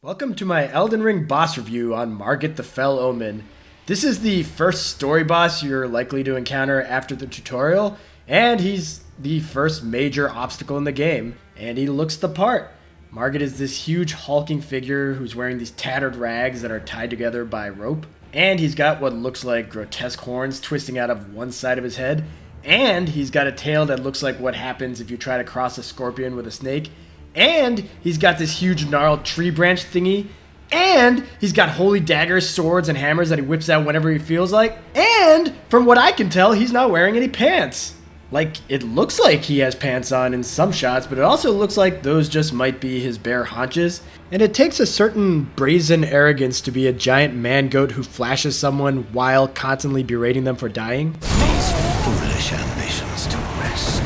Welcome to my Elden Ring boss review on Margit the Fell Omen. This is the first story boss you're likely to encounter after the tutorial, and he's the first major obstacle in the game, and he looks the part. Margit is this huge hulking figure who's wearing these tattered rags that are tied together by rope, and he's got what looks like grotesque horns twisting out of one side of his head, and he's got a tail that looks like what happens if you try to cross a scorpion with a snake. And he's got this huge gnarled tree branch thingy. And he's got holy daggers, swords, and hammers that he whips out whenever he feels like. And from what I can tell, he's not wearing any pants. Like, it looks like he has pants on in some shots, but it also looks like those just might be his bare haunches. And it takes a certain brazen arrogance to be a giant man-goat who flashes someone while constantly berating them for dying. These foolish ambitions to rest.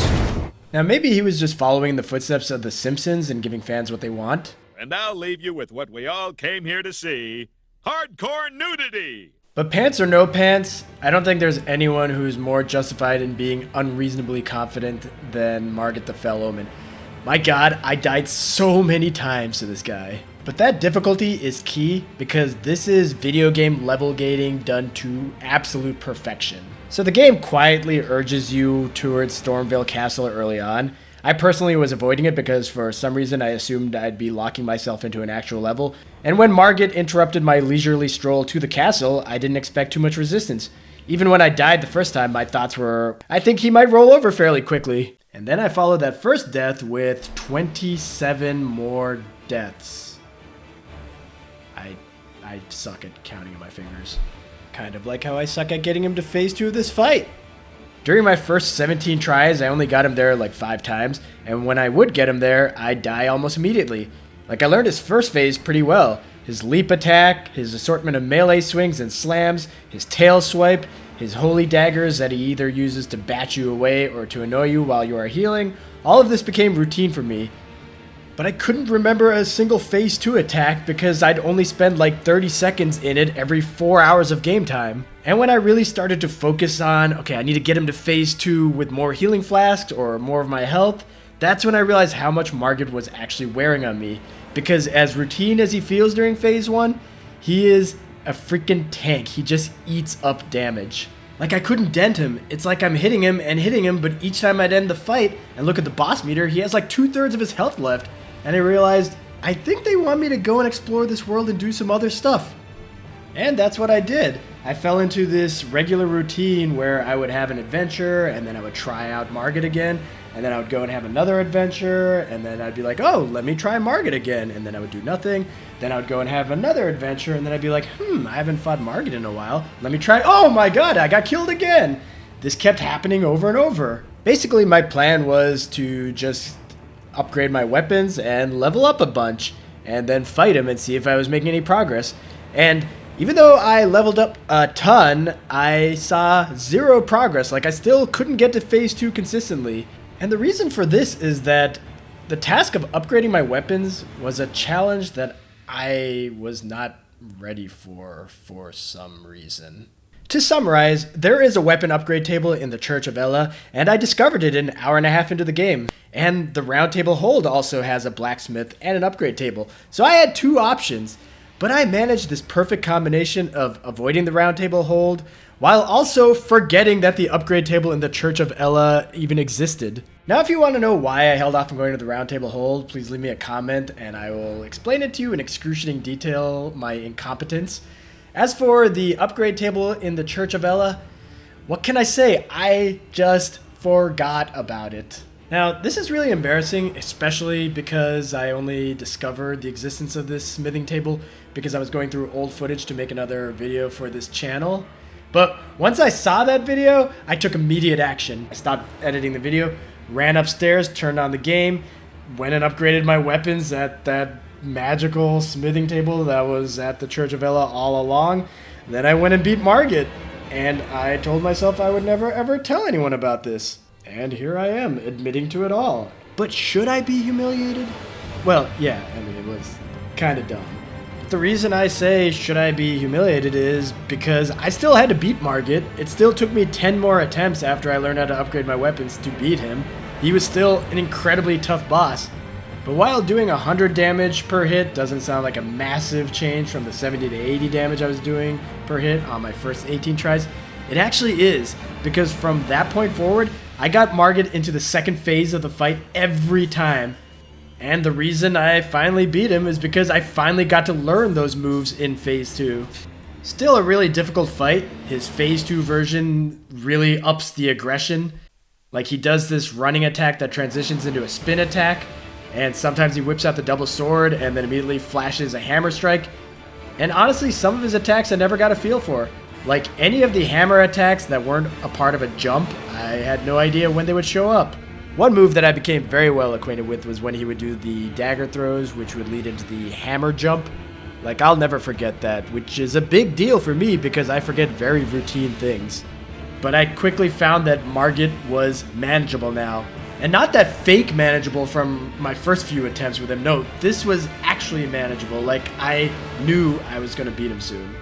Now, maybe he was just following the footsteps of The Simpsons and giving fans what they want. And I'll leave you with what we all came here to see. Hardcore nudity! But pants or no pants, I don't think there's anyone who's more justified in being unreasonably confident than Margit the Fell Omen. My god, I died so many times to this guy. But that difficulty is key because this is video game level gating done to absolute perfection. So the game quietly urges you towards Stormveil Castle early on. I personally was avoiding it because for some reason I assumed I'd be locking myself into an actual level. And when Margit interrupted my leisurely stroll to the castle, I didn't expect too much resistance. Even when I died the first time, my thoughts were, I think he might roll over fairly quickly. And then I followed that first death with 27 more deaths. I suck at counting on my fingers. Kind of like how I suck at getting him to phase 2 of this fight. During my first 17 tries, I only got him there like 5 times, and when I would get him there, I'd die almost immediately. Like, I learned his first phase pretty well. His leap attack, his assortment of melee swings and slams, his tail swipe, his holy daggers that he either uses to bat you away or to annoy you while you are healing. All of this became routine for me. But I couldn't remember a single phase 2 attack because I'd only spend like 30 seconds in it every 4 hours of game time. And when I really started to focus on, okay, I need to get him to phase 2 with more healing flasks or more of my health, that's when I realized how much Margit was actually wearing on me. Because as routine as he feels during phase 1, he is a freaking tank. He just eats up damage. Like, I couldn't dent him. It's like I'm hitting him, but each time I'd end the fight and look at the boss meter, he has like 2/3 of his health left. And I realized, I think they want me to go and explore this world and do some other stuff. And that's what I did. I fell into this regular routine where I would have an adventure, and then I would try out Margit again, and then I would go and have another adventure, and then I'd be like, oh, let me try Margit again, and then I would do nothing. Then I would go and have another adventure, and then I'd be like, I haven't fought Margit in a while. Let me try, oh my god, I got killed again. This kept happening over and over. Basically, my plan was to just upgrade my weapons and level up a bunch and then fight him and see if I was making any progress. And even though I leveled up a ton, I saw 0 progress. Like, I still couldn't get to phase 2 consistently. And the reason for this is that the task of upgrading my weapons was a challenge that I was not ready for some reason. To summarize, there is a weapon upgrade table in the Church of Ella, and I discovered it an hour and a half into the game. And the Round Table Hold also has a blacksmith and an upgrade table. So I had 2 options, but I managed this perfect combination of avoiding the Round Table Hold while also forgetting that the upgrade table in the Church of Ella even existed. Now, if you want to know why I held off on going to the Round Table Hold, please leave me a comment and I will explain it to you in excruciating detail, my incompetence. As for the upgrade table in the Church of Ella, what can I say? I just forgot about it. Now, this is really embarrassing, especially because I only discovered the existence of this smithing table because I was going through old footage to make another video for this channel. But once I saw that video, I took immediate action. I stopped editing the video, ran upstairs, turned on the game, went and upgraded my weapons at that magical smithing table that was at the Church of Ella all along. Then I went and beat Margit, and I told myself I would never ever tell anyone about this. And here I am, admitting to it all. But should I be humiliated? Well, yeah, I mean, it was kind of dumb. But the reason I say should I be humiliated is because I still had to beat Margit. It still took me 10 more attempts after I learned how to upgrade my weapons to beat him. He was still an incredibly tough boss. But while doing 100 damage per hit doesn't sound like a massive change from the 70 to 80 damage I was doing per hit on my first 18 tries, it actually is, because from that point forward, I got Margit into the second phase of the fight every time. And the reason I finally beat him is because I finally got to learn those moves in phase 2. Still a really difficult fight. His phase 2 version really ups the aggression. Like, he does this running attack that transitions into a spin attack, and sometimes he whips out the double sword and then immediately flashes a hammer strike. And honestly, some of his attacks I never got a feel for. Like, any of the hammer attacks that weren't a part of a jump, I had no idea when they would show up. One move that I became very well acquainted with was when he would do the dagger throws, which would lead into the hammer jump. Like, I'll never forget that, which is a big deal for me because I forget very routine things. But I quickly found that Margit was manageable now. And not that fake manageable from my first few attempts with him. No, this was actually manageable. Like, I knew I was going to beat him soon.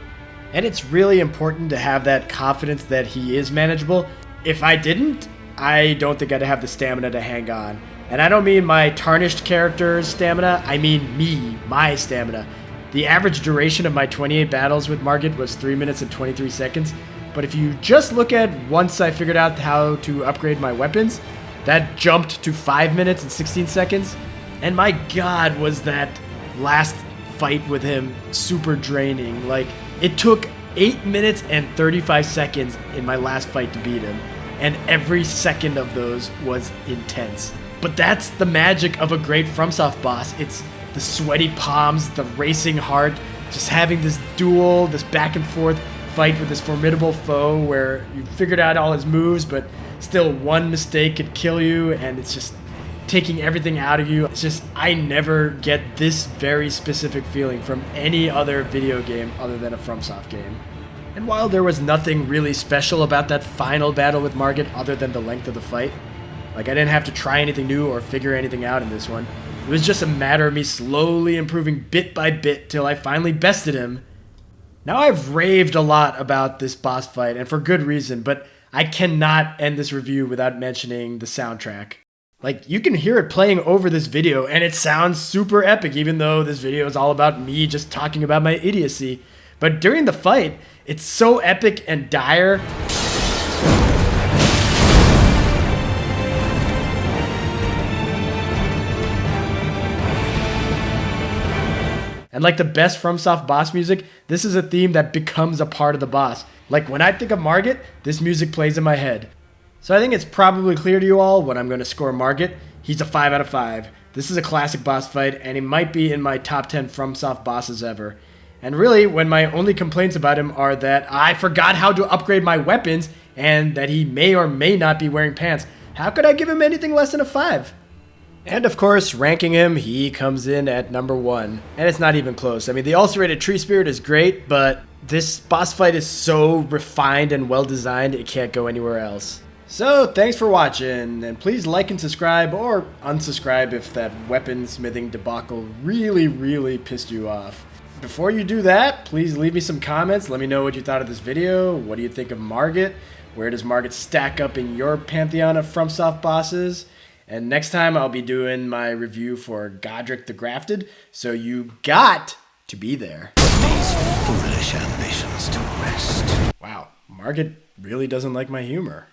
And it's really important to have that confidence that he is manageable. If I didn't, I don't think I'd have the stamina to hang on. And I don't mean my tarnished character's stamina, I mean me, my stamina. The average duration of my 28 battles with Margit was 3 minutes and 23 seconds. But if you just look at once I figured out how to upgrade my weapons, that jumped to 5 minutes and 16 seconds. And my god, was that last fight with him super draining. Like, it took 8 minutes and 35 seconds in my last fight to beat him. And every second of those was intense. But that's the magic of a great Fromsoft boss. It's the sweaty palms, the racing heart, just having this duel, this back and forth fight with this formidable foe where you figured out all his moves, but still one mistake could kill you, and it's just taking everything out of you. It's just, I never get this very specific feeling from any other video game other than a Fromsoft game. And while there was nothing really special about that final battle with Margit other than the length of the fight, like, I didn't have to try anything new or figure anything out in this one. It was just a matter of me slowly improving bit by bit till I finally bested him. Now, I've raved a lot about this boss fight, and for good reason, but I cannot end this review without mentioning the soundtrack. Like, you can hear it playing over this video, and it sounds super epic, even though this video is all about me just talking about my idiocy. But during the fight, it's so epic and dire. And like the best Fromsoft boss music, this is a theme that becomes a part of the boss. Like, when I think of Margit, this music plays in my head. So I think it's probably clear to you all what I'm going to score Margit. He's a 5 out of 5. This is a classic boss fight, and he might be in my top 10 Fromsoft bosses ever. And really, when my only complaints about him are that I forgot how to upgrade my weapons, and that he may or may not be wearing pants, how could I give him anything less than a 5? And of course, ranking him, he comes in at number 1. And it's not even close. I mean, the ulcerated tree spirit is great, but this boss fight is so refined and well designed, it can't go anywhere else. So, thanks for watching, and please like and subscribe, or unsubscribe if that weapon smithing debacle really pissed you off. Before you do that, please leave me some comments. Let me know what you thought of this video. What do you think of Margit? Where does Margit stack up in your pantheon of Fromsoft bosses? And next time I'll be doing my review for Godric the Grafted, so you got to be there. These foolish ambitions to rest. Wow, Margit really doesn't like my humor.